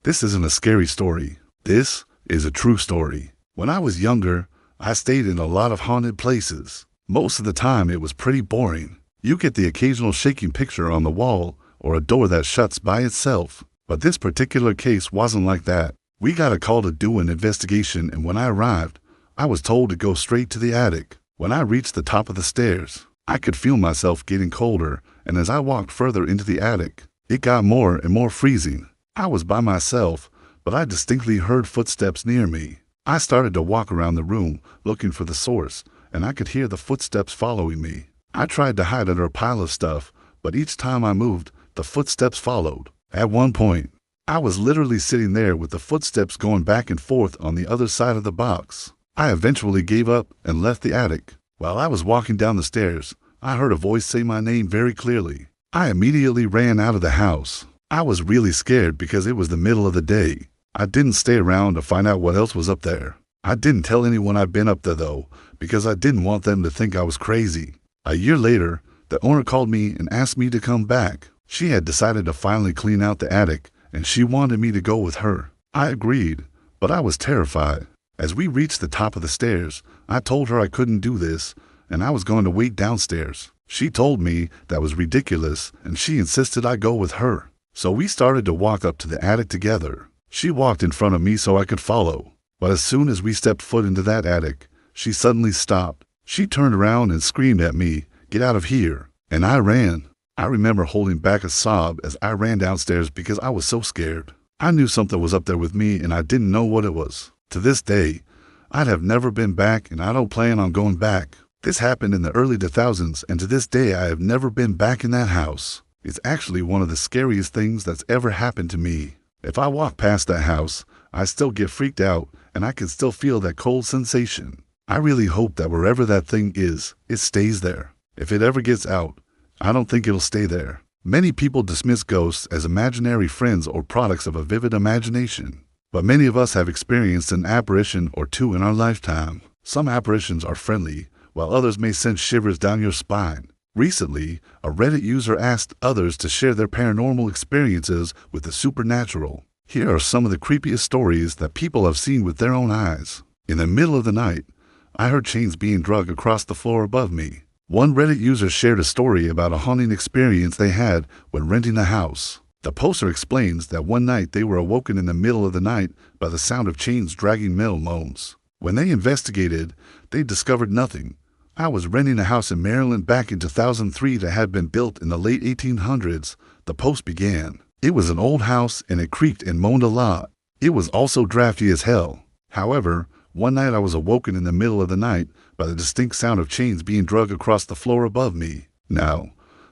This isn't a scary story. This is a true story. When I was younger, I stayed in a lot of haunted places. Most of the time, it was pretty boring. You get the occasional shaking picture on the wall or a door that shuts by itself. But this particular case wasn't like that. We got a call to do an investigation, and when I arrived, I was told to go straight to the attic. When I reached the top of the stairs, I could feel myself getting colder, and as I walked further into the attic, it got more and more freezing. I was by myself, but I distinctly heard footsteps near me. I started to walk around the room, looking for the source, and I could hear the footsteps following me. I tried to hide under a pile of stuff, but each time I moved, the footsteps followed. At one point, I was literally sitting there with the footsteps going back and forth on the other side of the box. I eventually gave up and left the attic. While I was walking down the stairs, I heard a voice say my name very clearly. I immediately ran out of the house. I was really scared because it was the middle of the day. I didn't stay around to find out what else was up there. I didn't tell anyone I'd been up there though, because I didn't want them to think I was crazy. A year later, the owner called me and asked me to come back. She had decided to finally clean out the attic, and she wanted me to go with her. I agreed, but I was terrified. As we reached the top of the stairs, I told her I couldn't do this, and I was going to wait downstairs. She told me that was ridiculous, and she insisted I go with her. So we started to walk up to the attic together. She walked in front of me so I could follow. But as soon as we stepped foot into that attic, she suddenly stopped. She turned around and screamed at me, "Get out of here!" And I ran. I remember holding back a sob as I ran downstairs because I was so scared. I knew something was up there with me and I didn't know what it was. To this day, I'd have never been back and I don't plan on going back. This happened in the early 2000s, and to this day I have never been back in that house. It's actually one of the scariest things that's ever happened to me. If I walk past that house, I still get freaked out and I can still feel that cold sensation. I really hope that wherever that thing is, it stays there. If it ever gets out, I don't think it'll stay there. Many people dismiss ghosts as imaginary friends or products of a vivid imagination. But many of us have experienced an apparition or two in our lifetime. Some apparitions are friendly, while others may send shivers down your spine. Recently, a Reddit user asked others to share their paranormal experiences with the supernatural. Here are some of the creepiest stories that people have seen with their own eyes. In the middle of the night, I heard chains being dragged across the floor above me. One Reddit user shared a story about a haunting experience they had when renting a house. The poster explains that one night they were awoken in the middle of the night by the sound of chains dragging metal moans. When they investigated, they discovered nothing. I was renting a house in Maryland back in 2003 that had been built in the late 1800s, the post began. It was an old house and it creaked and moaned a lot. It was also drafty as hell. However, one night I was awoken in the middle of the night by the distinct sound of chains being dragged across the floor above me. Now,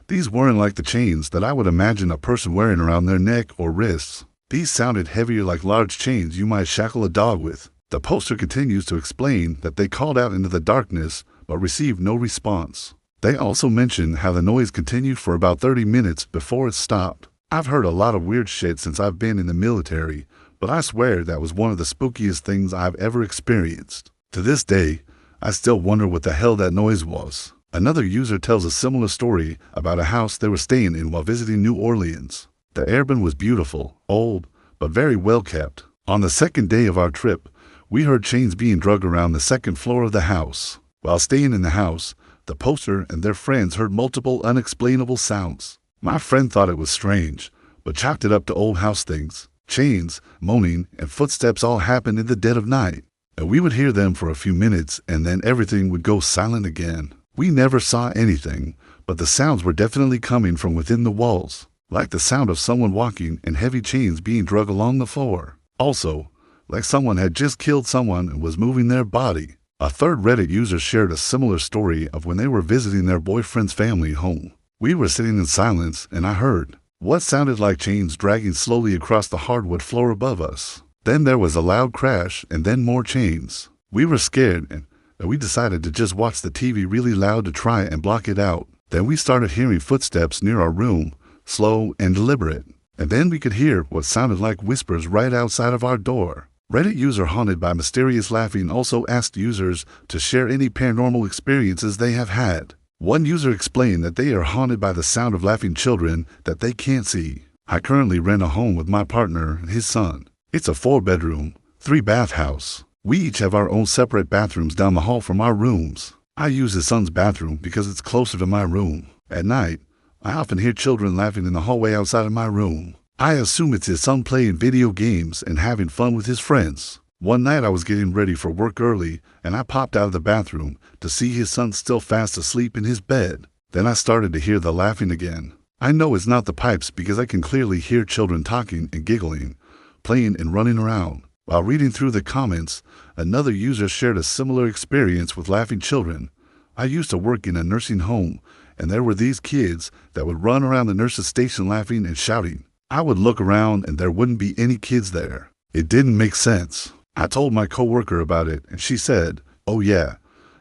these weren't like the chains that I would imagine a person wearing around their neck or wrists. These sounded heavier like large chains you might shackle a dog with. The poster continues to explain that they called out into the darkness but received no response. They also mention how the noise continued for about 30 minutes before it stopped. I've heard a lot of weird shit since I've been in the military, but I swear that was one of the spookiest things I've ever experienced. To this day, I still wonder what the hell that noise was. Another user tells a similar story about a house they were staying in while visiting New Orleans. The airbun was beautiful, old, but very well kept. On the second day of our trip, we heard chains being dragged around the second floor of the house. While staying in the house, the poster and their friends heard multiple unexplainable sounds. My friend thought it was strange, but chalked it up to old house things. Chains, moaning, and footsteps all happened in the dead of night. And we would hear them for a few minutes and then everything would go silent again. We never saw anything, but the sounds were definitely coming from within the walls, like the sound of someone walking and heavy chains being dragged along the floor. Also, like someone had just killed someone and was moving their body. A third Reddit user shared a similar story of when they were visiting their boyfriend's family home. We were sitting in silence and I heard what sounded like chains dragging slowly across the hardwood floor above us. Then there was a loud crash and then more chains. We were scared and we decided to just watch the TV really loud to try and block it out. Then we started hearing footsteps near our room, slow and deliberate. And then we could hear what sounded like whispers right outside of our door. Reddit user Haunted by Mysterious Laughing also asked users to share any paranormal experiences they have had. One user explained that they are haunted by the sound of laughing children that they can't see. I currently rent a home with my partner and his son. It's a 4-bedroom, 3-bath house. We each have our own separate bathrooms down the hall from our rooms. I use his son's bathroom because it's closer to my room. At night, I often hear children laughing in the hallway outside of my room. I assume it's his son playing video games and having fun with his friends. One night I was getting ready for work early and I popped out of the bathroom to see his son still fast asleep in his bed. Then I started to hear the laughing again. I know it's not the pipes because I can clearly hear children talking and giggling, playing and running around. While reading through the comments, another user shared a similar experience with laughing children. I used to work in a nursing home, and there were these kids that would run around the nurse's station laughing and shouting. I would look around and there wouldn't be any kids there. It didn't make sense. I told my coworker about it, and she said, "Oh yeah,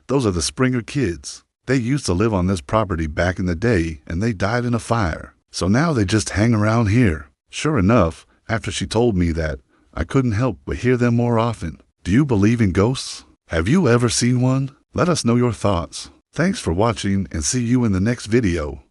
those are the Springer kids. They used to live on this property back in the day, and they died in a fire. So now they just hang around here." Sure enough, after she told me that, I couldn't help but hear them more often. Do you believe in ghosts? Have you ever seen one? Let us know your thoughts. Thanks for watching and see you in the next video.